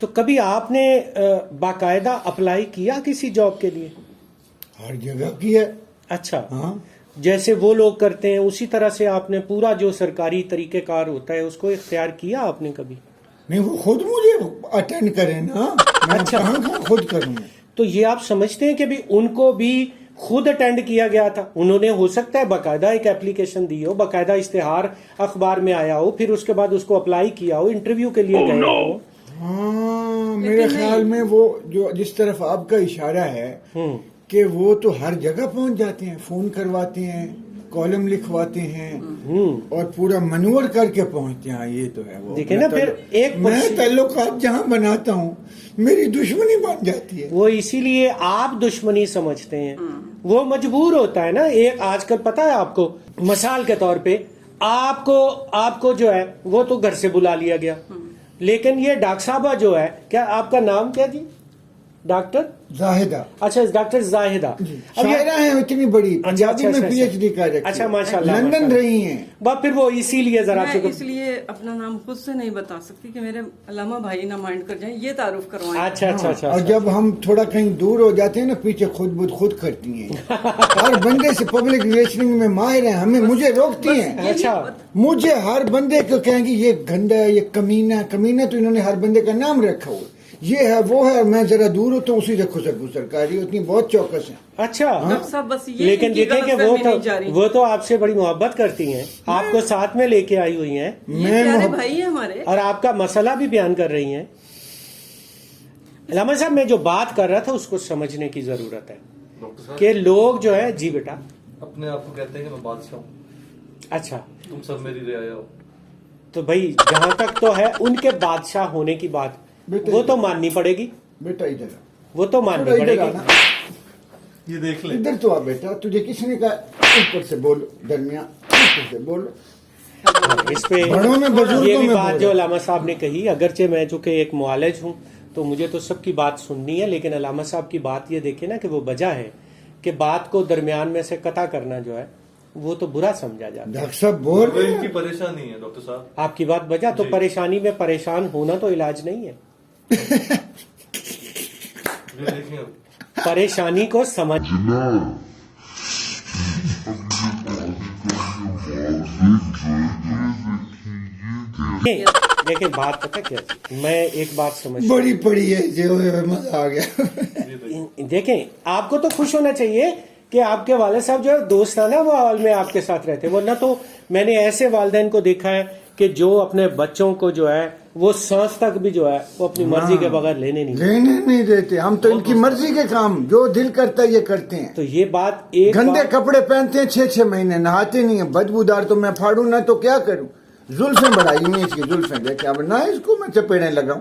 تو کبھی آپ نے باقاعدہ اپلائی کیا کسی جاب کے لیے؟ ہر جگہ کی ہے. اچھا. ہاں جیسے وہ لوگ کرتے ہیں اسی طرح سے آپ نے پورا جو سرکاری طریقہ کار ہوتا ہے اس کو اختیار کیا آپ نے کبھی؟ نہیں, وہ خود مجھے اٹینڈ کرے نا, میں اچھا. کہاں خود کروں. تو یہ آپ سمجھتے ہیں کہ بھی ان کو بھی خود اٹینڈ کیا گیا تھا؟ انہوں نے ہو سکتا ہے باقاعدہ ایک اپلیکیشن دی ہو, باقاعدہ اشتہار اخبار میں آیا ہو, پھر اس کے بعد اس کو اپلائی کیا ہو, انٹرویو کے لیے گئے ہو. ہاں, میرے خیال میں وہ جو جس طرف آپ کا اشارہ ہے کہ وہ تو ہر جگہ پہنچ جاتے ہیں, فون کرواتے ہیں, کالم لکھواتے ہیں اور پورا منور کر کے پہنچتے ہیں. یہ تو ہے وہ. دیکھیں نا, پھر ایک میں تعلقات جہاں بناتا ہوں میری دشمنی بن جاتی ہے. وہ اسی لیے آپ دشمنی سمجھتے ہیں, وہ مجبور ہوتا ہے نا. ایک آج کل پتا ہے آپ کو, مثال کے طور پہ آپ کو جو ہے وہ تو گھر سے بلا لیا گیا, لیکن یہ ڈاکٹر صاحبہ جو ہے, کیا آپ کا نام کیا جی؟ ڈاکٹر زاہدہ. اچھا, ڈاکٹر زاہدہ. اب یہ شاعرہ ہیں اتنی بڑی, پنجابی میں پی ایچ ڈی کر رکھی. اچھا, ماشاءاللہ. لندن رہی ہیں. پھر وہ اسی لیے ذرا میں اس لیے اپنا نام خود سے نہیں بتا سکتی کہ میرے علامہ بھائی نہ مائنڈ کر جائیں, یہ تعارف کروائیں. اچھا اچھا اچھا. اور جب ہم تھوڑا کہیں دور ہو جاتے ہیں نا, پیچھے خود کرتی ہیں. ہر بندے سے پبلک ریلیشننگ میں ماہر ہیں, مجھے روکتی ہیں. اچھا, مجھے ہر بندے کو کہیں گے یہ گندا ہے, یہ کمینہ تو انہوں نے ہر بندے کا نام رکھا ہوا, یہ ہے وہ ہے. میں ذرا دور ہوتا ہوں اسی سے خسر کاری اتنی بہت چوکس ہیں. اچھا. ڈاکٹر صاحب بس یہ لیکن ان کی دیکھیں کہ غلط فہمی نہیں جاری. وہ تو آپ سے بڑی محبت کرتی ہیں, آپ کو ساتھ میں لے کے آئی ہوئی ہیں, یہ پیارے بھائی ہیں ہمارے. اور آپ کا مسئلہ بھی بیان کر رہی ہیں. علامہ صاحب, میں جو بات کر رہا تھا اس کو سمجھنے کی ضرورت ہے ڈاکٹر صاحب کہ لوگ جو ہے. جی بیٹا. اپنے آپ کو کہتے ہیں کہ میں بادشاہ ہوں, اچھا, تم سب میری رعایا ہو. تو بھائی جہاں تک تو ہے ان کے بادشاہ ہونے کی بات, وہ تو ماننی پڑے گی. بیٹا ادھر آ, وہ تو ماننی پڑے گی. یہ دیکھ لیں. ادھر تو آ بیٹا, تجھے کس نے کہا اوپر سے بولو, درمیان اوپر سے بولو. اس پہ بڑوں میں بزرگوں یہ بھی میں بات بول. جو علامہ صاحب نے کہی, اگرچہ میں چونکہ ایک معالج ہوں تو مجھے تو سب کی بات سننی ہے, لیکن علامہ صاحب کی بات یہ دیکھیں نا کہ وہ وجہ ہے کہ بات کو درمیان میں سے قطع کرنا جو ہے وہ تو برا سمجھا جاتا ہے. ڈاکٹر صاحب بول رہے ان ہیں. کی پریشانی ہے ڈاکٹر صاحب. آپ کی بات وجہ, تو پریشانی میں پریشان ہونا تو علاج نہیں ہے. یہ دیکھیں اب. پریشانی کو سمجھ. دیکھیں بات پتہ کیا, میں ایک بات سمجھ, بڑی پڑی ہے جو مزہ آ گیا. دیکھیں آپ کو تو خوش ہونا چاہیے کہ آپ کے والد صاحب جو ہے دوستانہ ماحول میں آپ کے ساتھ رہتے, ورنہ تو میں نے ایسے والدین کو دیکھا ہے کہ جو اپنے بچوں کو جو ہے وہ سانس تک بھی جو ہے وہ اپنی مرضی کے بغیر لینے نہیں دیتے. ہم تو ان کی مرضی کے کام جو دل کرتا ہے یہ کرتے ہیں. تو یہ بات ایک گندے کپڑے پہنتے ہیں 6 مہینے, نہاتے نہیں ہیں, بدبودار. تو میں پھاڑوں نہ تو کیا کروں. زلفیں بڑھائی ہوئی ہیں اس کی, زلفیں دیکھیں, اب نہ اس کو میں چپیڑنے لگاؤں,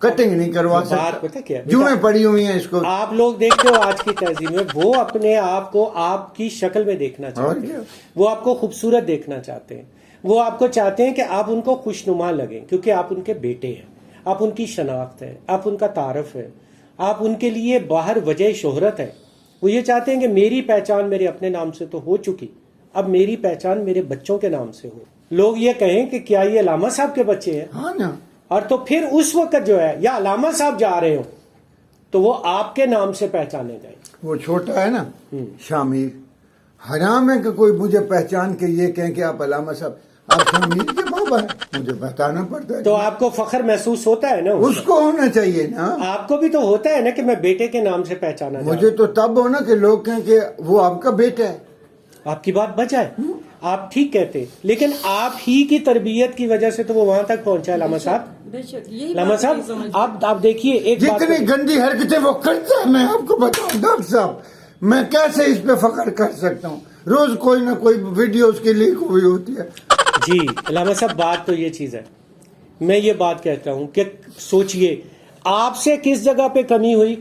کٹنگ نہیں کروا بات سکتا. پتہ کیا, جوئیں پڑی ہوئی ہیں اس کو. آپ لوگ دیکھتے ہو آج کی تہذیب میں وہ اپنے آپ کو آپ کی شکل میں دیکھنا چاہتے ہیں, وہ آپ کو خوبصورت دیکھنا چاہتے ہیں, وہ آپ کو چاہتے ہیں کہ آپ ان کو خوشنما لگیں, کیونکہ آپ ان کے بیٹے ہیں, آپ ان کی شناخت ہے, آپ ان کا تعارف ہے, آپ ان کے لیے باہر وجہ شہرت ہے. وہ یہ چاہتے ہیں کہ میری پہچان میرے اپنے نام سے تو ہو چکی, اب میری پہچان میرے بچوں کے نام سے ہو. لوگ یہ کہیں کہ کیا یہ علامہ صاحب کے بچے ہیں, ہاں نا. اور تو پھر اس وقت جو ہے یا علامہ صاحب جا رہے ہو تو وہ آپ کے نام سے پہچانے جائیں. وہ چھوٹا ہے نا شامیر, حرام ہے کہ کوئی مجھے پہچان کے یہ کہیں کہ آپ علامہ صاحب, آپ شامیر کے بابا ہیں, مجھے بتانا پڑتا ہے. تو آپ کو فخر محسوس ہوتا ہے نا, اس کو ہونا چاہیے نا. آپ کو بھی تو ہوتا ہے نا کہ میں بیٹے کے نام سے پہچانا جاؤں. مجھے تو تب ہونا کہ لوگ کہیں کہ وہ آپ کا بیٹا ہے. آپ کی بات بچا ہے, آپ ٹھیک کہتے ہیں, لیکن آپ ہی کی تربیت کی وجہ سے تو وہ وہاں تک پہنچا. علامہ صاحب, بے شک یہی علامہ بات نہیں صاحب سمجھ. آپ دیکھیے ایک بات جتنی گندی حرکتیں وہ کرتا ہے میں آپ کو بتاؤں ڈاکٹر صاحب, میں کیسے اس پہ فخر کر سکتا ہوں. روز کوئی نہ کوئی ویڈیو اس کی لیک ہوئی ہوتی ہے. جی علامہ صاحب, بات تو یہ چیز ہے. میں یہ بات کہتا ہوں کہ سوچئے آپ سے کس جگہ پہ کمی ہوئی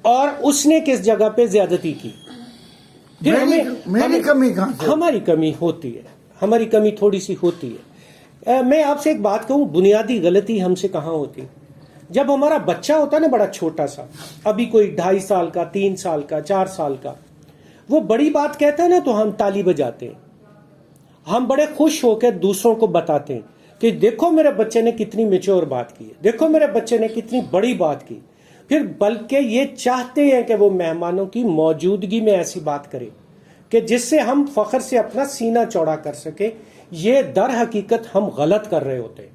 اور اس نے کس جگہ پہ زیادتی کی. میری کمی کہاں سے؟ ہماری کمی ہوتی ہے, ہماری کمی تھوڑی سی ہوتی ہے. میں آپ سے ایک بات کہوں, بنیادی غلطی ہم سے کہاں ہوتی ہے. جب ہمارا بچہ ہوتا ہے نا بڑا چھوٹا سا, ابھی کوئی 2.5 سال کا, 3 سال کا, 4 سال کا, وہ بڑی بات کہتا ہے نا تو ہم تالی بجاتے ہیں, ہم بڑے خوش ہو کے دوسروں کو بتاتے ہیں. کہ دیکھو میرے بچے نے کتنی میچور بات کی ہے, دیکھو میرے بچے نے کتنی بڑی بات کی, پھر بلکہ یہ چاہتے ہیں کہ وہ مہمانوں کی موجودگی میں ایسی بات کرے کہ جس سے ہم فخر سے اپنا سینہ چوڑا کر سکیں. یہ در حقیقت ہم غلط کر رہے ہوتے ہیں.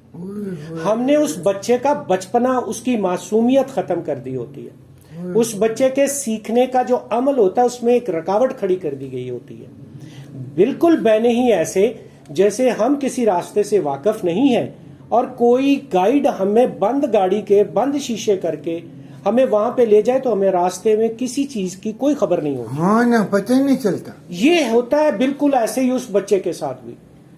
ہم نے اس بچے کا بچپنا, اس کی معصومیت ختم کر دی ہوتی ہے. اس بچے کے سیکھنے کا جو عمل ہوتا ہے اس میں ایک رکاوٹ کھڑی کر دی گئی ہوتی ہے. بالکل بین ہی ایسے جیسے ہم کسی راستے سے واقف نہیں ہیں اور کوئی گائیڈ ہمیں بند گاڑی کے بند شیشے کر کے ہمیں وہاں پہ لے جائے تو ہمیں راستے میں کسی چیز کی کوئی خبر نہیں ہوتی. ہاں نا, پتہ ہی نہیں چلتا. یہ ہوتا ہے بالکل ایسے ہی اس بچے کے ساتھ بھی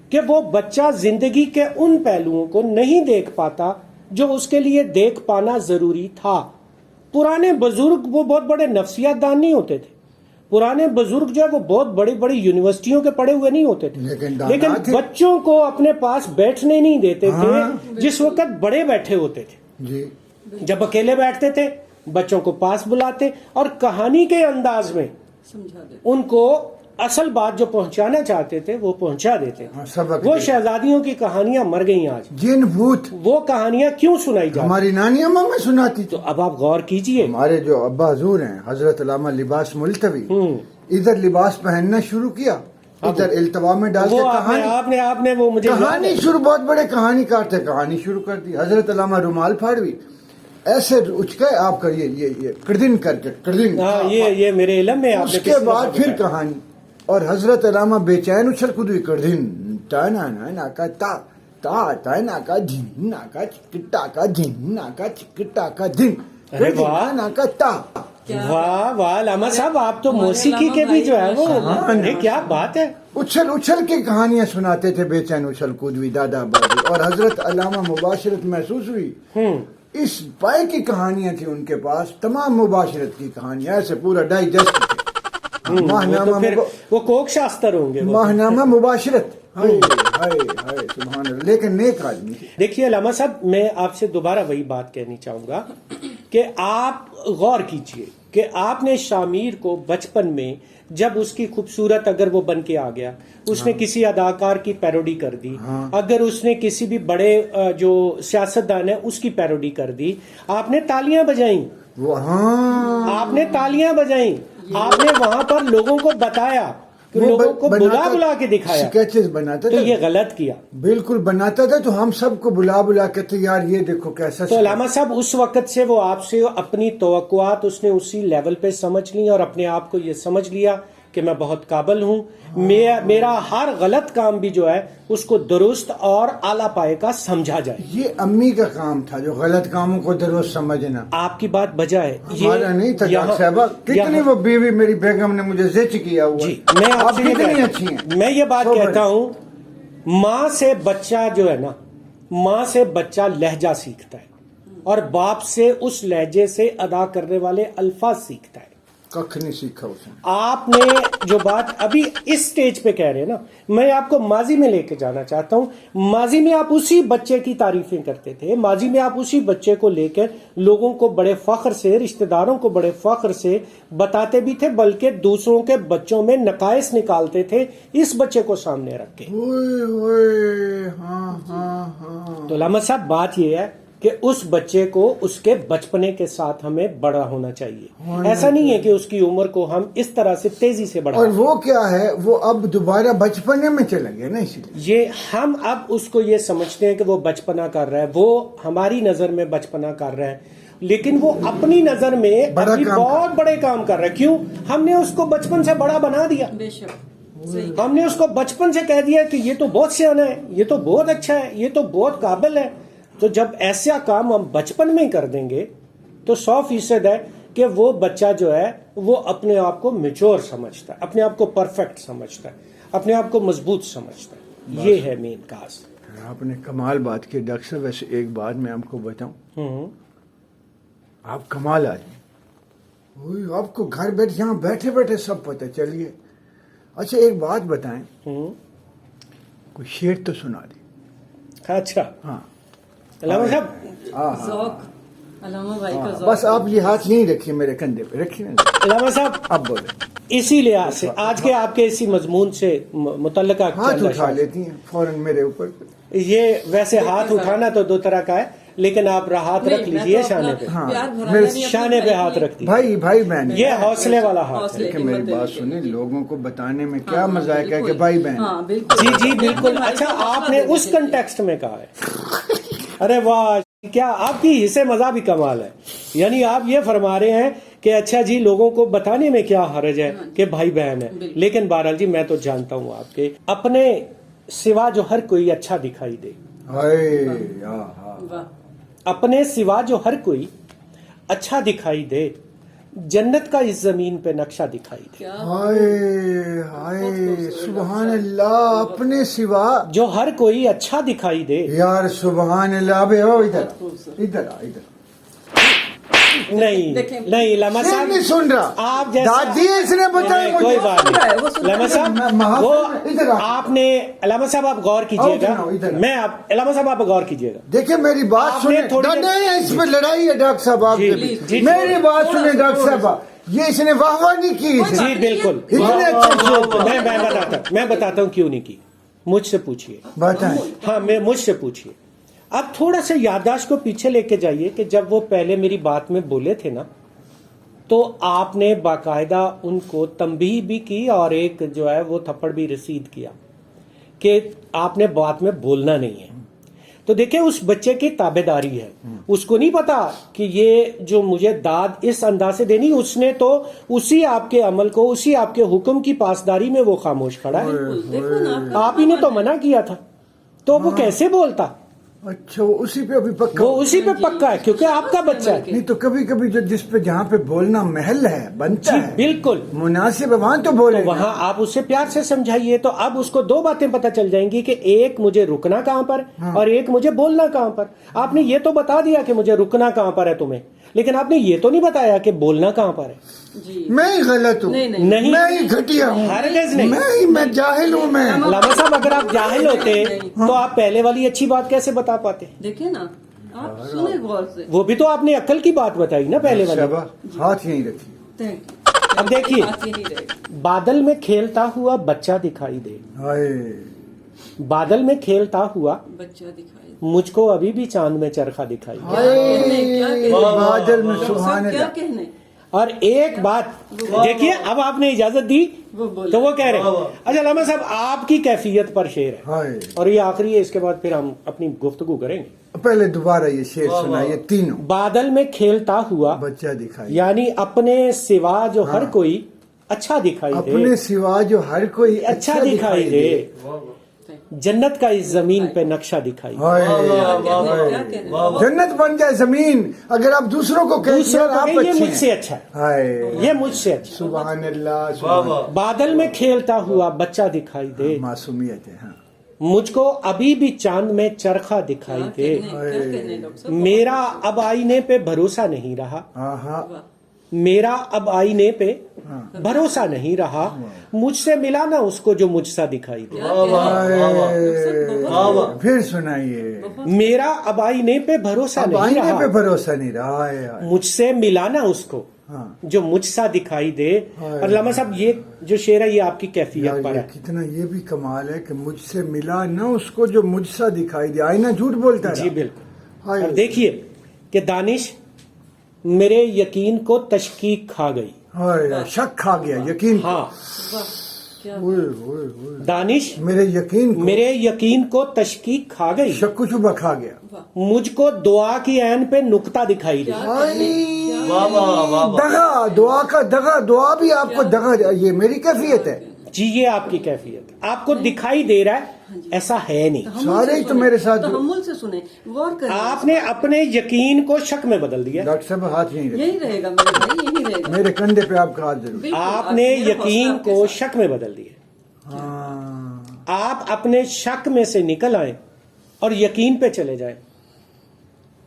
کہ وہ بچہ زندگی کے ان پہلوؤں کو نہیں دیکھ پاتا جو اس کے لیے دیکھ پانا ضروری تھا. پرانے بزرگ وہ بہت بڑے نفسیات دان نہیں ہوتے تھے. پرانے بزرگ جو ہے وہ بہت بڑی بڑی یونیورسٹیوں کے پڑھے ہوئے نہیں ہوتے تھے, لیکن بچوں کو اپنے پاس بیٹھنے نہیں دیتے تھے جس وقت بڑے بیٹھے ہوتے تھے. جی, جب اکیلے بیٹھتے تھے بچوں کو پاس بلاتے اور کہانی کے انداز میں سمجھا دے. ان کو اصل بات جو پہنچانا چاہتے تھے وہ پہنچا دیتے. وہ شہزادیوں کی کہانیاں مر گئی آج. جن بھوت وہ کہانیاں کیوں سنائی جاتی؟ ہماری نانی اماں میں سناتی. تو اب آپ غور کیجئے, ہمارے جو ابا حضور ہیں حضرت علامہ لباس ملتوی, ادھر لباس پہننا شروع کیا, ادھر التوا میں ڈال کے آپ نے وہ مجھے کہانی شروع, بہت بڑے کہانی کار تھے, کہانی شروع کر دی. حضرت علامہ رومال پھاڑوی ایسے اچکے آپ کریے یہ کردن کر کے کردن, یہ میرے علم میں. اس کے بعد پھر کہانی, اور حضرت علامہ بے چین اچھل کدوی کردن تا نا نا کا تا تا تا نا کا جن نا کا چکٹا کا جن نا کا چکٹا کا جن نا کا تا. واہ واہ علامہ صاحب, آپ تو موسیقی کے بھی جو ہے وہ کیا بات ہے. اچھل اچھل کی کہانیاں سناتے تھے بے چین اچھل کودوی دادا بابی. اور حضرت علامہ مباشرت محسوس ہوئی, اس پائے کی کہانیاں تھی ان کے پاس, تمام مباشرت کی کہانیاں, ایسے پورا ڈائجسٹ. وہ کوک شاستر ہوں گے, ماہنامہ مباشرت. سبحان اللہ, لیکن نیک آدمی. دیکھیے علامہ صاحب, میں آپ سے دوبارہ وہی بات کہنی چاہوں گا کہ آپ غور کیجئے کہ آپ نے شامیر کو بچپن میں جب اس کی خوبصورت اگر وہ بن کے آ گیا, اس نے کسی اداکار کی پیروڈی کر دی, اگر اس نے کسی بھی بڑے جو سیاستدان ہے اس کی پیروڈی کر دی, آپ نے تالیاں بجائیں. آپ نے تالیاں بجائیں, آپ نے وہاں پر لوگوں کو بتایا, لوگوں کو بلا کے دکھایا. سکیچز بناتا تو یہ غلط کیا. بالکل بناتا تھا, تو ہم سب کو بلا کے تو یار یہ دیکھو کیسا. تو علامہ صاحب اس وقت سے وہ آپ سے اپنی توقعات اس نے اسی لیول پہ سمجھ لی اور اپنے آپ کو یہ سمجھ لیا کہ میں بہت قابل ہوں, میرا ہر غلط کام بھی جو ہے اس کو درست اور اعلیٰ پائے کا سمجھا جائے. یہ امی کا کام تھا جو غلط کاموں کو درست سمجھنا. آپ کی بات بجائے ہمارا نہیں تھا صاحبہ, کتنی وہ بیوی میری بیگم نے مجھے زچ کیا ہوا. جی, میں آپ سے کتنی اچھی ہیں. میں یہ بات کہتا ہوں, ماں سے بچہ جو ہے نا, ماں سے بچہ لہجہ سیکھتا ہے اور باپ سے اس لہجے سے ادا کرنے والے الفاظ سیکھتا ہے. کخ نہیں سیکھا اس نے. آپ نے جو بات ابھی اس سٹیج پہ کہہ رہے ہیں نا, میں آپ کو ماضی میں لے کے جانا چاہتا ہوں. ماضی میں آپ اسی بچے کی تعریفیں کرتے تھے, ماضی میں آپ اسی بچے کو لے کر لوگوں کو بڑے فخر سے, رشتہ داروں کو بڑے فخر سے بتاتے بھی تھے, بلکہ دوسروں کے بچوں میں نقائص نکالتے تھے اس بچے کو سامنے رکھ کے. تو علامہ صاحب بات یہ ہے کہ اس بچے کو اس کے بچپنے کے ساتھ ہمیں بڑا ہونا چاہیے. ایسا نہیں ہے کہ اس کی عمر کو ہم اس طرح سے تیزی سے بڑھائیں. اور وہ کیا ہے, وہ اب دوبارہ بچپنے میں چلا گیا نا, اسی لیے یہ ہم اب اس کو یہ سمجھتے ہیں کہ وہ بچپنا کر رہا ہے, وہ ہماری نظر میں بچپنا کر رہا ہے, لیکن وہ اپنی نظر میں بہت بڑے کام کر رہا ہے. کیوں؟ ہم نے اس کو بچپن سے بڑا بنا دیا. بے شک, ہم نے اس کو بچپن سے کہہ دیا کہ یہ تو بہت سیانا ہے, یہ تو بہت اچھا ہے, یہ تو بہت قابل ہے. تو جب ایسا کام ہم بچپن میں کر دیں گے تو 100% ہے کہ وہ بچہ جو ہے وہ اپنے آپ کو میچور سمجھتا ہے, اپنے آپ کو پرفیکٹ سمجھتا ہے, اپنے آپ کو مضبوط سمجھتا ہے. یہ ہے مین کاز. آپ نے کمال بات کی ڈاکٹر صاحب. ویسے ایک بات میں آپ کو بتاؤں, آپ کمال آدمی, آپ کو گھر بیٹھے یہاں بیٹھے بیٹھے سب پتہ چلیے. اچھا ایک بات بتائیں, کوئی شعر تو سنا دیں. اچھا ہاں علامہ صاحب, ذوق علامہ بھائی کا ذوق. بس آپ یہ ہاتھ نہیں رکھیے میرے کندھے پہ, رکھیے نا. علامہ صاحب اب بولے. اسی لحاظ سے آج کے آپ کے اسی مضمون سے متعلقہ ہاتھ اٹھا لیتی ہیں فوراً میرے اوپر. یہ ویسے ہاتھ اٹھانا تو دو طرح کا ہے، لیکن آپ ہاتھ رکھ لیجئے شانے پہ، شانے پہ ہاتھ رکھ دیجیے، بھائی بہن یہ حوصلے والا ہاتھ ہے۔ کہ میری بات سنیں، لوگوں کو بتانے میں کیا مذائق ہے کہ بھائی بہن، جی بالکل۔ اچھا آپ نے اس کنٹیکسٹ میں کہا ہے، ارے واہ، کیا آپ کی حصے مزہ بھی کمال ہے، یعنی آپ یہ فرما رہے ہیں کہ اچھا جی لوگوں کو بتانے میں کیا حرج ہے کہ بھائی بہن ہے، لیکن بہرحال جی میں تو جانتا ہوں آپ کے اپنے سوا جو ہر کوئی اچھا دکھائی دے، اپنے سوا جو ہر کوئی اچھا دکھائی دے، جنت کا اس زمین پہ نقشہ دکھائی دے۔ ہائے سبحان اللہ، اپنے سوا جو ہر کوئی اچھا دکھائی دے، یار سبحان اللہ۔ ابے او ادھر نہیں لما صاحب نہیں سن رہا، آپ جیسا دادی اس نے بتایا کوئی مجھے۔ بات نہیں لما صاحب، وہ آپ نے علامہ صاحب آپ غور کیجئے گا، میں علامہ صاحب آپ غور کیجئے گا، دیکھے میری بات آپ نے سنیں، تھوڑی نہیں اس پہ لڑائی ہے ڈاکٹر صاحب آپ کے بھی، جی میری بات سنیں ڈاکٹر صاحب، یہ اس نے واہ واہ نہیں کی اس نے، جی بالکل، اتنے اچھے میں بتاتا ہوں کیوں نہیں کی، مجھ سے پوچھئے، بتائیں۔ ہاں مجھ سے پوچھئے۔ اب تھوڑا سا یادداشت کو پیچھے لے کے جائیے کہ جب وہ پہلے میری بات میں بولے تھے نا، تو آپ نے باقاعدہ ان کو تنبیہ بھی کی اور ایک جو ہے وہ تھپڑ بھی رسید کیا کہ آپ نے بات میں بولنا نہیں ہے۔ تو دیکھیں اس بچے کی تابع داری ہے، اس کو نہیں پتا کہ یہ جو مجھے داد اس انداز سے دینی، اس نے تو اسی آپ کے عمل کو، اسی آپ کے حکم کی پاسداری میں وہ خاموش کھڑا ہے۔ آپ ہی نے تو منع کیا تھا، تو وہ کیسے بولتا؟ اچھا وہ اسی پہ ابھی پکا، وہ اسی پہ پکا ہے کیونکہ آپ کا بچہ ہے۔ نہیں تو کبھی کبھی جو جس پہ جہاں پہ بولنا محل ہے بنتا جی ہے، بالکل، مناسب ہے وہاں تو بولے تو وہاں آپ اسے پیار سے سمجھائیے، تو اب اس کو دو باتیں پتہ چل جائیں گی کہ ایک مجھے رکنا کہاں پر اور ایک مجھے بولنا کہاں پر۔ آپ نے یہ تو بتا دیا کہ مجھے رکنا کہاں پر ہے تمہیں، لیکن آپ نے یہ تو نہیں بتایا کہ بولنا کہاں پر ہے۔ میں ہی غلط ہوں، نہیں، میں ہی گھٹیا ہوں، ہرگز نہیں، میں جاہل ہوں۔ میں علامہ صاحب اگر آپ جاہل ہوتے تو آپ پہلے والی اچھی بات کیسے بتا پاتے؟ دیکھیں نا، آپ سنیں غور سے، وہ بھی تو آپ نے عقل کی بات بتائی نا پہلے والی۔ شبہ ہاتھ یہیں رکھیے۔ اب دیکھیے، بادل میں کھیلتا ہوا بچہ دکھائی دے، بادل میں کھیلتا ہوا بچہ دکھائی، مجھ کو ابھی بھی چاند میں چرخا دکھائی دے۔ بادل میں سبحان کیا اللہ۔ کہنے، اور ایک بات دیکھیے، اب آپ نے اجازت دی تو وہ کہہ رہے ہیں۔ اچھا علامہ صاحب آپ کی کیفیت پر شعر ہے، اور یہ آخری ہے، اس کے بعد پھر ہم اپنی گفتگو کریں گے۔ پہلے دوبارہ یہ شعر سنائیے تینوں۔ بادل میں کھیلتا ہوا بچہ دکھائی، یعنی اپنے سوا جو ہر کوئی اچھا دکھائی دے، اپنے سوا جو ہر کوئی اچھا دکھائی دے، جنت کا اس زمین پہ نقشہ دکھائی دے۔ کیا کہنے، جنت بن جائے زمین اگر آپ دوسروں کو کہیں دوسروں کو آپ کہیں یہ اچھے مجھ سے اچھا ہے، ہائے یہ مجھ سے اچھا۔ سبحان اللہ، سبحان اللہ۔ بادل میں کھیلتا ہوا بچہ دکھائی دے، معصومیت ہے، ہاں۔ مجھ کو ابھی بھی چاند میں چرخا دکھائی دے، کیا کہنے ڈاکٹر صاحب، میرا اب آئینے پہ بھروسہ نہیں رہا، ہاں ہاں، میرا اب آئینے پہ بھروسہ نہیں رہا، مجھ سے ملا نہ اس کو جو مجھ سا دکھائی دے۔ پھر سنائیے۔ میرا اب آئینے پہ بھروسہ اب نہیں آئینے پہ رہا، بھروسہ نہیں رہا ہے، مجھ سے ملا نہ اس کو ہاں۔ جو مجھ سا دکھائی دے۔ اور علامہ صاحب یہ جو شعر ہے یہ آپ کی کیفیت پر ہے۔ کتنا یہ بھی کمال ہے کہ مجھ سے ملا نہ اس کو جو مجھ سا دکھائی دے، آئینہ جھوٹ بولتا ہے۔ جی بالکل۔ اور دیکھیے کہ دانش میرے یقین کو تشکیک کھا گئی، شک کھا گیا یقین کو۔ ہاں اوئے اوئے اوئے، دانش میرے یقین کو، میرے یقین کو تشکیک کھا گئی، شک و شبہ کھا گیا۔ مجھ کو دعا کی عین پہ نقطہ دکھائی دے۔ دغا، دعا کا دغا، دعا بھی آپ کو دغا، یہ میری کیفیت ہے جی، یہ آپ کی کیفیت ہے، آپ کو دکھائی دے رہا ہے، ایسا ہے نہیں۔ سارے ہی تو میرے ساتھ۔ تحمل سے سنیں، غور کریں، آپ نے اپنے یقین کو شک میں بدل دیا، ڈاکٹر صاحب ہاتھ نہیں رکھے، یہی رہے گا میرے بھائی، یہی رہے گا۔ میرے کندھے پہ آپ کا ہاتھ ضرور۔ بالکل، آپ نے میرا یقین حوصلہ آپ کے کو ساتھ۔ شک میں بدل دیا۔ ہاں، آپ اپنے شک میں سے نکل آئیں اور یقین پہ چلے جائیں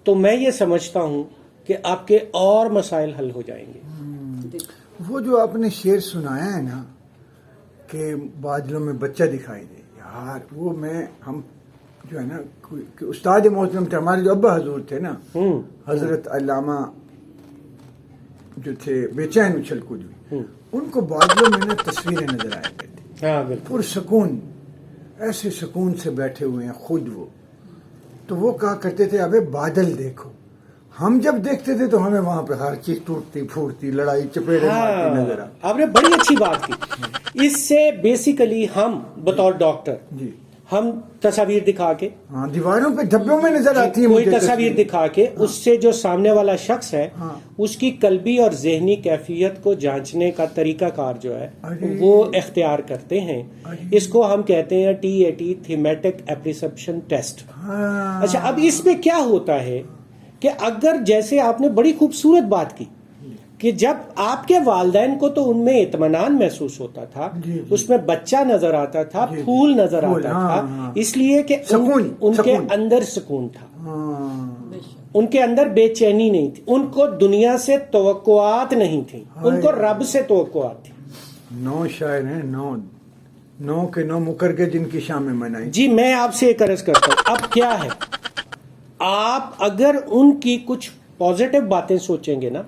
تو میں یہ سمجھتا ہوں کہ آپ کے اور مسائل حل ہو جائیں گے۔ وہ جو آپ نے شعر سنایا ہے نا کہ بادلوں میں بچہ دکھائی دے، یار وہ ہم جو ہے نا کہ استاد محترم تھے ہمارے، جو ابا حضور تھے نا، حضرت علامہ جو تھے بے چین اچھل کود، ان کو بادلوں میں نا تصویریں نظر آیا کرتی، ہاں بالکل، پرسکون ایسے سکون سے بیٹھے ہوئے ہیں خود وہ. تو وہ کہا کرتے تھے ابے بادل دیکھو. ہم جب دیکھتے تھے تو ہمیں وہاں پہ ہر چیز ٹوٹتی پھوٹتی لڑائی چپیڑے مارتی نظر آتی. آپ نے بڑی اچھی بات کی. اس سے بیسیکلی ہم بطور ڈاکٹر جی ہم تصاویر دکھا کے ہاں دیواروں پہ دھبوں میں نظر آتی ہے کوئی مجھے تصاویر دکھا کے اس سے جو سامنے والا شخص ہے ہاں. اس کی قلبی اور ذہنی کیفیت کو جانچنے کا طریقہ کار جو ہے ارے. وہ اختیار کرتے ہیں. اس کو ہم کہتے ہیں TAT تھیمیٹک اپریسپشن ٹیسٹ. ہاں. اچھا اب اس میں کیا ہوتا ہے کہ اگر جیسے آپ نے بڑی خوبصورت بات کی کہ جب آپ کے والدین کو تو ان میں اطمینان محسوس ہوتا تھا, جی. اس میں بچہ نظر آتا تھا, جی. پھول نظر پھول، آتا ہاں، تھا, ہاں. اس لیے کہ سکون، ان کے سکون. اندر سکون تھا, ہاں. ان کے اندر بے چینی نہیں تھی, ان کو دنیا سے توقعات نہیں تھی, ان کو رب سے توقعات تھی. 9 شاعر ہیں, 9 کے 9 مکر کے جن کی شام میں منائی. جی میں آپ سے ایک عرض کرتا ہوں, اب کیا ہے آپ اگر ان کی کچھ پازیٹیو باتیں سوچیں گے نا,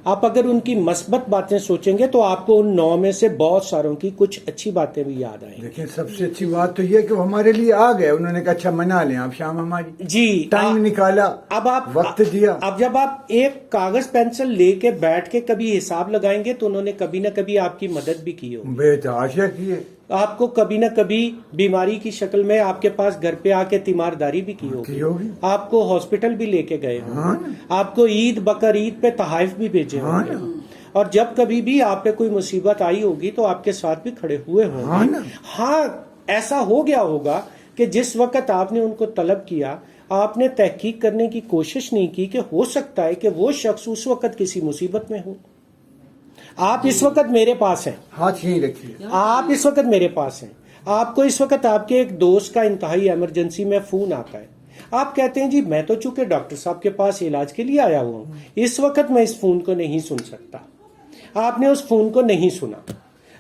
آپ اگر ان کی مثبت باتیں سوچیں گے تو آپ کو ان 9 میں سے بہت ساروں کی کچھ اچھی باتیں بھی یاد آئیں گی. لیکن سب سے اچھی بات تو یہ کہ وہ ہمارے لیے آ گئے, انہوں نے کہا اچھا منا لیں آپ شام ہماری. جی ٹائم نکالا, اب آپ وقت دیا. اب جب آپ ایک کاغذ پینسل لے کے بیٹھ کے کبھی حساب لگائیں گے تو انہوں نے کبھی نہ کبھی آپ کی مدد بھی کی ہوگی, بے تحاشا کیے. آپ کو کبھی نہ کبھی بیماری کی شکل میں آپ کے پاس گھر پہ آ کے تیمارداری بھی کی کی ہوگی, ہوگی. آپ کو ہاسپٹل بھی لے کے گئے ہاں نا. ہوں, آپ کو عید بقر عید پہ تحائف بھی بھیجے ہاں ہوں گے, نا. اور جب کبھی بھی آپ پہ کوئی مصیبت آئی ہوگی تو آپ کے ساتھ بھی کھڑے ہوئے ہوں ہاں گے. نا. ہاں ایسا ہو گیا ہوگا کہ جس وقت آپ نے ان کو طلب کیا آپ نے تحقیق کرنے کی کوشش نہیں کی کہ ہو سکتا ہے کہ وہ شخص اس وقت کسی مصیبت میں ہو. آپ اس وقت میرے پاس ہیں, ہاتھ یہیں رکھیے. آپ اس وقت میرے پاس ہیں, آپ کو اس وقت آپ کے ایک دوست کا انتہائی ایمرجنسی میں فون آتا ہے, آپ کہتے ہیں جی میں تو چونکہ ڈاکٹر صاحب کے پاس علاج کے لیے آیا ہوا ہوں, اس وقت میں اس فون کو نہیں سن سکتا. آپ نے اس فون کو نہیں سنا.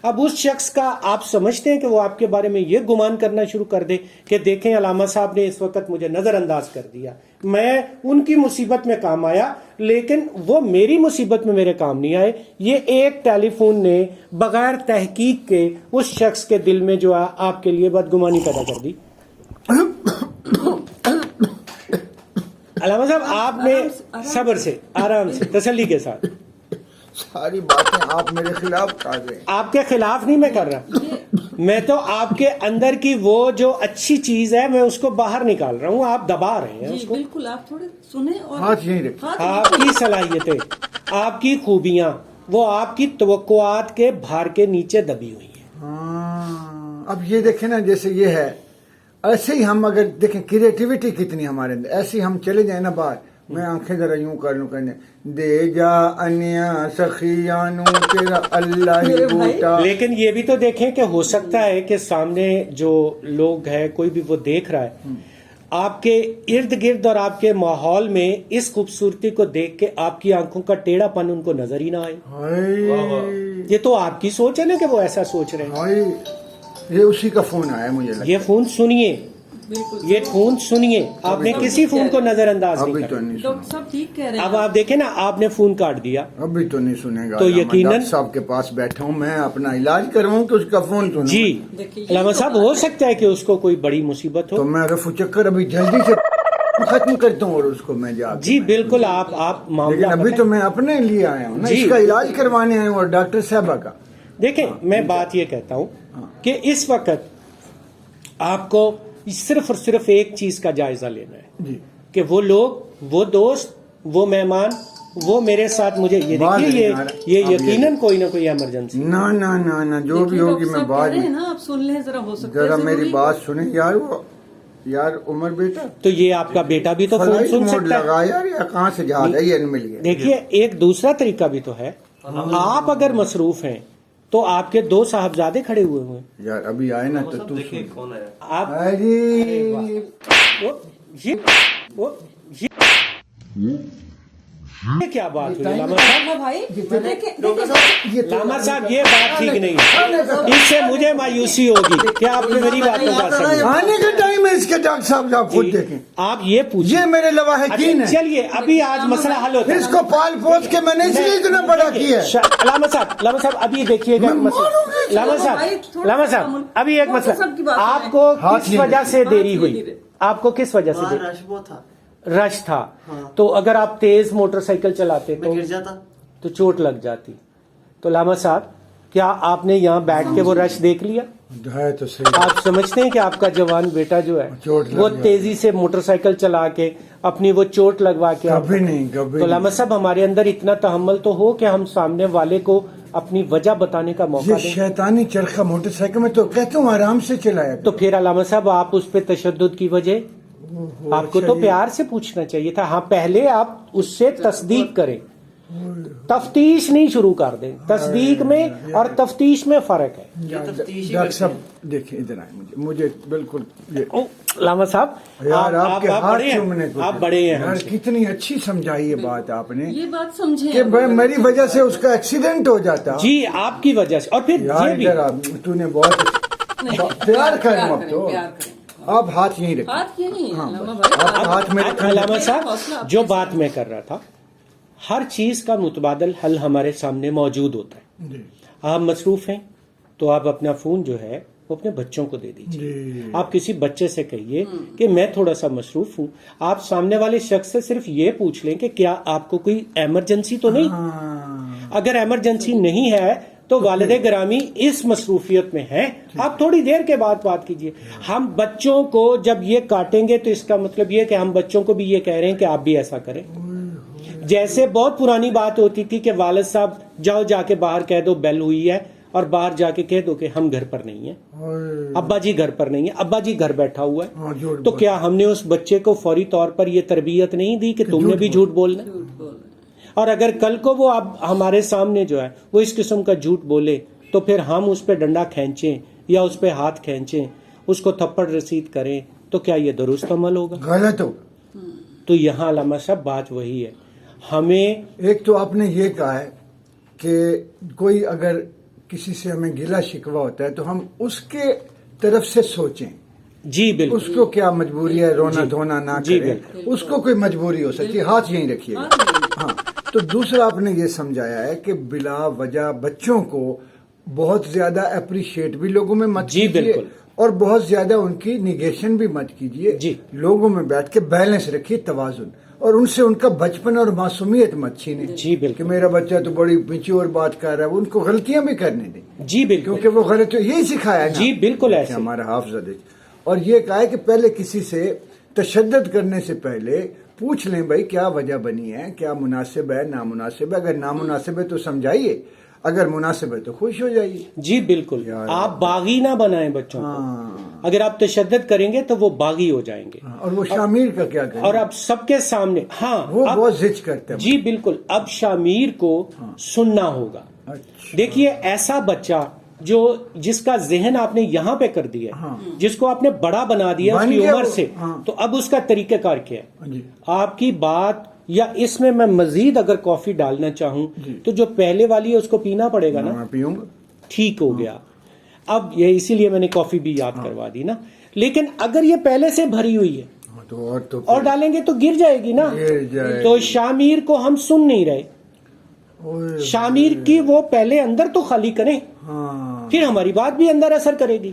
اب اس شخص کا آپ سمجھتے ہیں کہ وہ آپ کے بارے میں یہ گمان کرنا شروع کر دے کہ دیکھیں علامہ صاحب نے اس وقت مجھے نظر انداز کر دیا, میں ان کی مصیبت میں کام آیا لیکن وہ میری مصیبت میں میرے کام نہیں آئے. یہ ایک ٹیلی فون نے بغیر تحقیق کے اس شخص کے دل میں جو ہے آپ کے لیے بدگمانی پیدا کر دی. علامہ صاحب آپ نے صبر سے, آرام سے, تسلی کے ساتھ, ساری باتیں آپ میرے خلاف کر رہے ہیں. آپ کے خلاف نہیں میں کر رہا, میں تو آپ کے اندر کی وہ جو اچھی چیز ہے میں اس کو باہر نکال رہا ہوں, آپ دبا رہے ہیں اس جی کو. بالکل, آپ تھوڑے سنیں اور ہاتھ یہیں رکھیے. آپ کی صلاحیتیں, آپ کی خوبیاں وہ آپ کی توقعات کے بھار کے نیچے دبی ہوئی ہیں. ہاں. اب یہ دیکھیں نا, جیسے یہ ہے ایسے ہی ہم اگر دیکھیں کریٹیوٹی کتنی ہمارے اندر, ایسے ہی ہم چلے جائیں نا باہر, میں آنکھیں ذرا یوں کر لوں کہنے دے جا انیا سخیانو تیرا اللہ ہی بوٹا. لیکن یہ بھی تو دیکھیں کہ ہو سکتا ہے کہ سامنے جو لوگ ہے کوئی بھی وہ دیکھ رہا ہے, آپ کے ارد گرد اور آپ کے ماحول میں اس خوبصورتی کو دیکھ کے آپ کی آنکھوں کا ٹیڑھا پن ان کو نظر ہی نہ آئے. ہائے یہ تو آپ کی سوچ ہے نا کہ وہ ایسا سوچ رہے ہیں. ہائے, یہ اسی کا فون آیا مجھے لگتا ہے. یہ فون سنیے, بالکل یہ فون سنیے, آپ نے کسی فون کو نظر انداز ابھی نہیں تو کیا. نہیں ڈاکٹر سنا, صاحب ٹھیک کہہ رہے ہیں. اب آپ دیکھیں نا, آپ نے فون کاٹ دیا, ابھی تو نہیں سنے گا. تو علامہ یقیناً- ڈاکٹر صاحب کے پاس بیٹھا ہوں میں, اپنا علاج کرواؤں کہ اس کا فون سنوں. جی دیکھیے، علامہ صاحب ہو سکتا ہے کہ اس کو کوئی بڑی مصیبت تو ہو. میں رفو چکر ابھی جلدی سے ختم کرتا ہوں اور اس کو میں جا کے جی بالکل, آپ لیکن معاملہ ابھی بتائیں. تو میں اپنے لیے آیا ہوں نا, جی. اس کا علاج کروانے آیا ہوں اور ڈاکٹر صاحبہ کا. دیکھیں میں بات یہ کہتا ہوں کہ اس وقت آپ کو صرف اور صرف ایک چیز کا جائزہ لینا ہے جی کہ وہ لوگ, وہ دوست, وہ مہمان, وہ میرے ساتھ مجھے یہ بات دیکھیے, نہیں آ رہا. یہ اب یہ یقیناً کوئی نہ کوئی ایمرجنسی. نہ نہ نہ نہ جو بھی دیکھیے، ہوگی ڈاکٹر میں صاحب بعد کہہ رہے ہیں میں, نا, آپ سن لیں ذرا, ہو سکتا ہے ذرا میری ضروری- بات سنیں یار. وہ یار عمر بیٹا تو یہ آپ کا بیٹا بھی تو فون فلائٹ سن موڈ سکتا ہے. لگا یار, یا کہاں سے جہاز ہے یہ مل گیا. دیکھیے ایک دوسرا طریقہ بھی تو ہے, آپ اگر مصروف ہیں تو آپ کے 2 صاحبزادے کھڑے ہوئے ہوئے ہیں, یار ابھی آئے نا تو تو دیکھیں سن. کون ہے. آپ ارے یہ کیا بات ہوئی لاما صاحب؟ ہاں بھائی, دیکھیں لاما صاحب یہ بات ٹھیک نہیں ہے, اس سے مجھے مایوسی ہوگی. کیا آپ نے میری بات کو بات سمجھی؟ آنے کا ٹائم ہے اس کے ڈاکٹر صاحب آپ خود دیکھیں. آپ یہ پوچھیں. یہ میرے لواحقین ہیں. چلیے ابھی آج مسئلہ حل ہوتا ہے. اس کو پال پوس کے میں نے اس لیے اتنا بڑا کیا ہے. علامہ صاحب ابھی دیکھیے گا علامہ صاحب ابھی ایک مسئلہ. آپ کو کس وجہ سے دیری ہوئی؟ آپ کو کس وجہ سے رش تھا؟ تو اگر آپ تیز موٹر سائیکل چلاتے تو چوٹ لگ جاتی. تو علامہ صاحب کیا آپ نے یہاں بیٹھ کے وہ رش دیکھ لیا؟ ہے تو صحیح. آپ سمجھتے ہیں کہ آپ کا جوان بیٹا جو ہے وہ تیزی سے موٹر سائیکل چلا کے اپنی وہ چوٹ لگوا کے کبھی نہیں. تو علامہ صاحب ہمارے اندر اتنا تحمل تو ہو کہ ہم سامنے والے کو اپنی وجہ بتانے کا موقع یہ دیں. شیطانی چرخہ موٹر سائیکل میں تو کہتا ہوں آرام سے چلایا. تو پھر علامہ صاحب آپ اس پہ تشدد کی وجہ آپ کو تو پیار سے پوچھنا چاہیے تھا. ہاں پہلے آپ اس سے تصدیق کریں, تفتیش نہیں شروع کر دیں. تصدیق میں اور تفتیش میں فرق ہے. ڈاکٹر صاحب دیکھیں ادھر آئیں. مجھے بالکل علامہ صاحب یار آپ کے ہاتھ چومنے کو آپ بڑے ہیں. یار کتنی اچھی سمجھائی ہے بات آپ نے یہ بات سمجھیں کہ میری وجہ سے اس کا ایکسیڈنٹ ہو جاتا. جی آپ کی وجہ سے. اور پھر یار یہ بھی ادھر تو نے بہت پیار کریں. اب تو آپ ہاتھ یہیں رکھیں. بات یہ نہیں ہے علامہ بھائی. آپ ہاتھ میں رکھیں. علامہ صاحب جو بات میں کر رہا تھا, ہر چیز کا متبادل حل ہمارے سامنے موجود ہوتا ہے. آپ مصروف ہیں تو آپ اپنا فون جو ہے وہ اپنے بچوں کو دے دیجیے. آپ کسی بچے سے کہیے کہ میں تھوڑا سا مصروف ہوں. آپ سامنے والے شخص سے صرف یہ پوچھ لیں کہ کیا آپ کو کوئی ایمرجنسی تو نہیں. اگر ایمرجنسی نہیں ہے تو والد گرامی اس مصروفیت میں ہیں, آپ تھوڑی دیر کے بعد بات کیجیے. ہم بچوں کو جب یہ کاٹیں گے تو اس کا مطلب یہ کہ ہم بچوں کو بھی یہ کہہ رہے ہیں کہ آپ بھی ایسا کریں. جیسے بہت پرانی بات ہوتی تھی کہ والد صاحب جاؤ جا کے باہر کہہ دو بیل ہوئی ہے, اور باہر جا کے کہہ دو کہ ہم گھر پر نہیں ہیں, ابا جی گھر پر نہیں ہیں, ابا جی گھر بیٹھا ہوا ہے. تو کیا ہم نے اس بچے کو فوری طور پر یہ تربیت نہیں دی کہ تم نے بھی جھوٹ بولنا؟ اور اگر کل کو وہ اب ہمارے سامنے جو ہے وہ اس قسم کا جھوٹ بولے تو پھر ہم اس پہ ڈنڈا کھینچیں یا اس پہ ہاتھ کھینچیں, اس کو تھپڑ رسید کریں, تو کیا یہ درست عمل ہوگا؟ غلط ہو. تو یہاں علامہ صاحب بات وہی ہے. ہمیں ایک تو آپ نے یہ کہا ہے کہ کوئی اگر کسی سے ہمیں گلا شکوہ ہوتا ہے تو ہم اس کے طرف سے سوچیں. جی بالکل. اس کو کیا مجبوری ہے رونا دھونا نہ کرے, اس کو کوئی مجبوری ہو سکتی ہے. ہاتھ یہیں رکھیے. ہاں. تو دوسرا آپ نے یہ سمجھایا ہے کہ بلا وجہ بچوں کو بہت زیادہ اپریشیٹ بھی لوگوں میں مت جی کیجیے, بالکل, اور بہت زیادہ ان کی نیگیشن بھی مت کیجیے. جی لوگوں میں بیٹھ کے بیلنس رکھیے, توازن, اور ان سے ان کا بچپن اور معصومیت مت چھینیں. جی بالکل. کہ میرا بچہ تو بڑی میچور بات کر رہا ہے, ان کو غلطیاں بھی کرنے دیں. جی بالکل, کیونکہ وہ غلط یہی سکھایا ہے. جی بالکل ایسے ہمارا حافظ علی. اور یہ کہا ہے کہ پہلے کسی سے تشدد کرنے سے پہلے پوچھ لیں بھائی کیا وجہ بنی ہے, کیا مناسب ہے نامناسب ہے. اگر نامناسب ہے تو سمجھائیے, اگر مناسب ہے تو خوش ہو جائیے. جی بالکل. آپ باغی نہ بنائیں بچوں کو. اگر آپ تشدد کریں گے تو وہ باغی ہو جائیں گے. اور وہ شامیر کا کیا کریں, اور اب سب کے سامنے وہ بہت ضد کرتے ہیں. جی بالکل. اب شامیر کو سننا ہوگا. دیکھیے ایسا بچہ جس کا ذہن آپ نے یہاں پہ کر دیا, جس کو آپ نے بڑا بنا دیا اس کی عمر سے, تو اب اس کا طریقہ کار کیا ہے؟ آپ کی بات, یا اس میں مزید اگر کافی ڈالنا چاہوں تو جو پہلے والی ہے اس کو پینا پڑے گا نا. پیوں گا. ٹھیک ہو گیا. اب یہ اسی لیے میں نے کافی بھی یاد کروا دی نا. لیکن اگر یہ پہلے سے بھری ہوئی ہے اور ڈالیں گے تو گر جائے گی نا. تو شامیر کو ہم سن نہیں رہے. شامیر کی وہ پہلے اندر تو خالی کریں, پھر ہماری بات بھی اندر اثر کرے گی.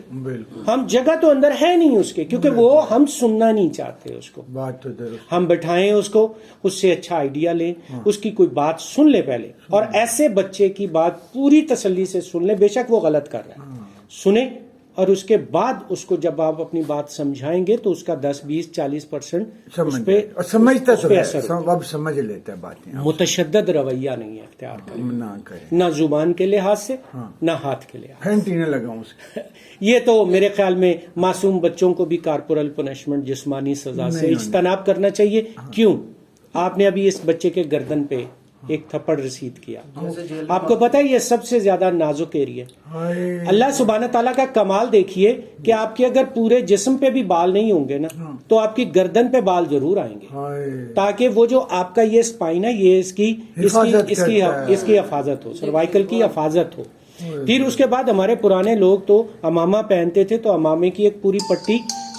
ہم جگہ تو اندر ہے نہیں اس کے, کیونکہ وہ ہم سننا نہیں چاہتے اس کو. بات تو ہم بٹھائیں اس کو, اس سے اچھا آئیڈیا لیں, اس کی کوئی بات سن لے پہلے, اور ایسے بچے کی بات پوری تسلی سے سن لیں. بے شک وہ غلط کر رہا ہے, سنیں, اور اس کے بعد اس کو جب آپ اپنی بات سمجھائیں گے تو اس کا 10-20-40% سمجھتا اب سمجھ لیتا ہے باتیں. متشدد رویہ نہیں ہے اختیار کریں, نہ زبان کے لحاظ سے نہ ہاتھ کے لحاظ سے. پھینٹی نہ لگاؤں سے. یہ تو میرے خیال میں معصوم بچوں کو بھی کارپورل پنشمنٹ, جسمانی سزا سے اجتناب کرنا چاہیے. کیوں؟ آپ نے ابھی اس بچے کے گردن پہ ایک تھپڑ رسید کیا. آپ کو پتا ہے یہ سب سے زیادہ نازک ایریا ہے. اللہ سبحانہ تعالیٰ کا کمال دیکھیے کہ آپ کے اگر پورے جسم پہ بھی بال نہیں ہوں گے نا تو آپ کی گردن پہ بال ضرور آئیں گے, تاکہ وہ جو آپ کا یہ اسپائن ہے یہ اس کی حفاظت ہو, سروائیکل کی حفاظت ہو. پھر اس کے بعد ہمارے پرانے لوگ تو امامہ پہنتے تھے, تو امامے کی ایک پوری پٹی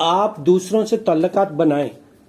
آپ دوسروں سے تعلقات بنائیں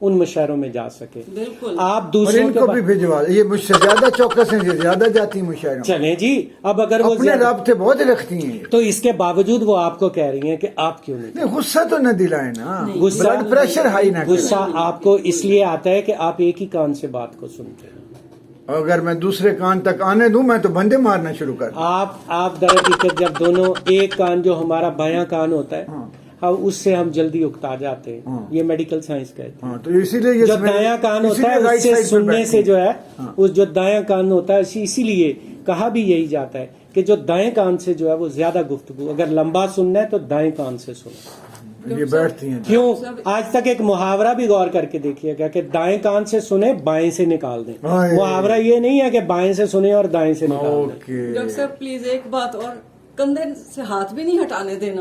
ان مشاعروں میں جا سکیں. بالکل. آپ اور دوسروں ان کے کو بھی بھجوا یہ مجھ سے زیادہ چوکس ہیں، یہ زیادہ جاتی ہیں مشاعروں میں. چلیں جی. اب اگر وہ اپنے رابطے بہت رکھتی ہیں یہ. تو اس کے باوجود وہ آپ کو کہہ رہی ہیں کہ آپ کیوں نہیں. نہیں غصہ تو نہ دلائیں نا، غصہ- بلڈ پریشر ہائی نہ کریں. غصہ آپ کو اس لیے آتا ہے کہ آپ ایک ہی کان سے بات کو سنتے ہیں. اگر میں دوسرے کان تک آنے دوں میں تو بندے مارنا شروع کر دوں. آپ در حقیقت جب دونوں ایک کان جو ہمارا بایاں کان ہوتا ہے اس سے ہم جلدی اکتا جاتے ہیں. یہ میڈیکل سائنس کہتے ہیں. ہاں تو اسی لیے یہ جو دایاں کان ہوتا ہے اس سے سننے سے جو ہے اس جو دایاں کان ہوتا ہے اسی لیے کہا بھی یہی جاتا ہے کہ جو دائیں کان سے جو ہے وہ زیادہ گفتگو اگر لمبا سننا ہے تو دائیں کان سے سنو. یہ بیٹھتی ہیں. کیوں آج تک ایک محاورہ بھی غور کر کے دیکھیے گا کہ دائیں کان سے سنے بائیں سے نکال دیں. محاورہ یہ نہیں ہے کہ بائیں سے سنے اور دائیں سے نکال دیں. اوکے. ڈاکٹر صاحب پلیز ایک بات اور، کندھے سے ہاتھ بھی نہیں ہٹانے دینا.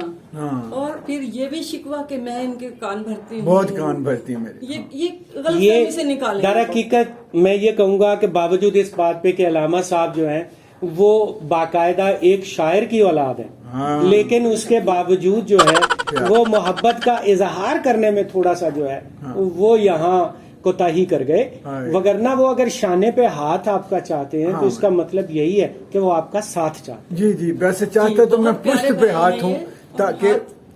اور پھر یہ بھی شکوہ کہ میں ان کے کان بھرتی ہوں. بہت کان بھرتی ہیں میرے. یہ غلط فہمی سے نکالیں. در حقیقت میں یہ کہوں گا کہ باوجود اس بات پہ کہ علامہ صاحب جو ہیں وہ باقاعدہ ایک شاعر کی اولاد ہیں، لیکن اس کے باوجود جو ہے وہ محبت کا اظہار کرنے میں تھوڑا سا جو ہے وہ یہاں کوتاہی کر گئے. وگرنہ وہ اگر شانے پہ ہاتھ آپ کا چاہتے ہیں تو اس کا مطلب یہی ہے کہ وہ آپ کا ساتھ چاہتے ہیں. جی جی ویسے چاہتا تو میں پشت پہ ہاتھ ہوں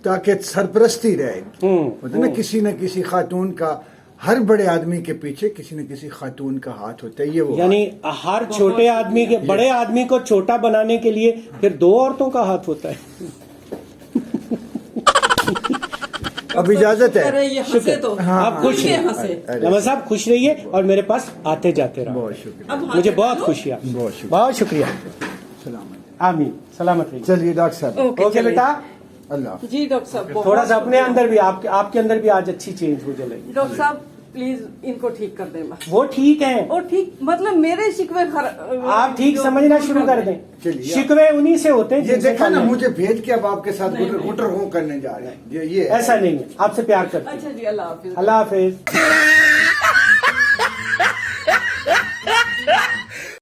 تاکہ سرپرستی رہے. ہوتا نا کسی نہ کسی خاتون کا، ہر بڑے آدمی کے پیچھے کسی نہ کسی خاتون کا ہاتھ ہوتا ہے. یہ وہ یعنی ہر چھوٹے آدمی کے بڑے آدمی کو چھوٹا بنانے کے لیے پھر دو عورتوں کا ہاتھ ہوتا ہے. اب اجازت ہے. یہ ہنسے تو آپ خوش یہ ہیں ہنسے. علامہ صاحب خوش رہیے اور میرے پاس آتے جاتے رہو. بہت شکریہ. اب مجھے ہاتھ بہت ہٹا خوشی ہے. بہت شکریہ. بہت شکریہ. سلامت. آمین. سلامت رہیے. چلیے ڈاکٹر صاحب. اوکے بیٹا. اللہ حافظ. جی ڈاکٹر صاحب بہت تھوڑا سا اپنے اندر بھی آپ کے اندر بھی آج اچھی چینج ہو جائے. ڈاکٹر صاحب پلیز ان کو ٹھیک کر دیں بس. وہ ٹھیک ہیں. اور ٹھیک مطلب میرے شکوے آپ ٹھیک سمجھنا شروع کر دیں. شکوے انہی سے ہوتے ہیں یہ جن سے دیکھا نا کھانا ہے. مجھے بھیج کے اب آپ کے ساتھ گٹر ہوں کرنے جا رہے ہیں. یہ ایسا نہیں ہے. آپ سے پیار کرتے ہیں. اچھا جی اللہ حافظ. اللہ حافظ.